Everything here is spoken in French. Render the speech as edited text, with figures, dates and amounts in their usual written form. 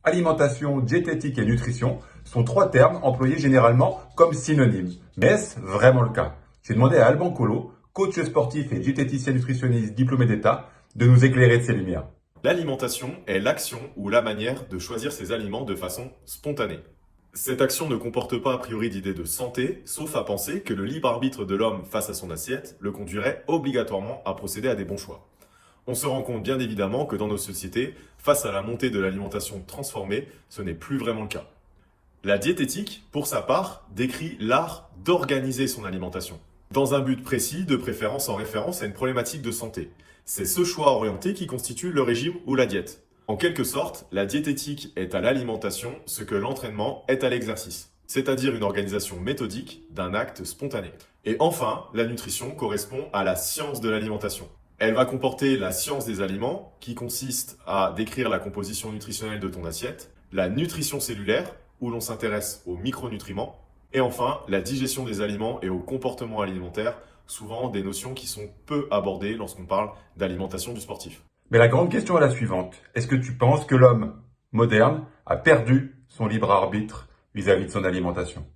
Alimentation, diététique et nutrition sont trois termes employés généralement comme synonymes. Mais est-ce vraiment le cas? J'ai demandé à Alban Colo, coach sportif et diététicien nutritionniste diplômé d'État, de nous éclairer de ses lumières. L'alimentation est l'action ou la manière de choisir ses aliments de façon spontanée. Cette action ne comporte pas a priori d'idée de santé, sauf à penser que le libre arbitre de l'homme face à son assiette le conduirait obligatoirement à procéder à des bons choix. On se rend compte bien évidemment que dans nos sociétés, face à la montée de l'alimentation transformée, ce n'est plus vraiment le cas. La diététique, pour sa part, décrit l'art d'organiser son alimentation, dans un but précis, de préférence en référence à une problématique de santé. C'est ce choix orienté qui constitue le régime ou la diète. En quelque sorte, la diététique est à l'alimentation ce que l'entraînement est à l'exercice, c'est-à-dire une organisation méthodique d'un acte spontané. Et enfin, la nutrition correspond à la science de l'alimentation. Elle va comporter la science des aliments, qui consiste à décrire la composition nutritionnelle de ton assiette, la nutrition cellulaire, où l'on s'intéresse aux micronutriments, et enfin la digestion des aliments et au comportement alimentaire, souvent des notions qui sont peu abordées lorsqu'on parle d'alimentation du sportif. Mais la grande question est la suivante. Est-ce que tu penses que l'homme moderne a perdu son libre arbitre vis-à-vis de son alimentation?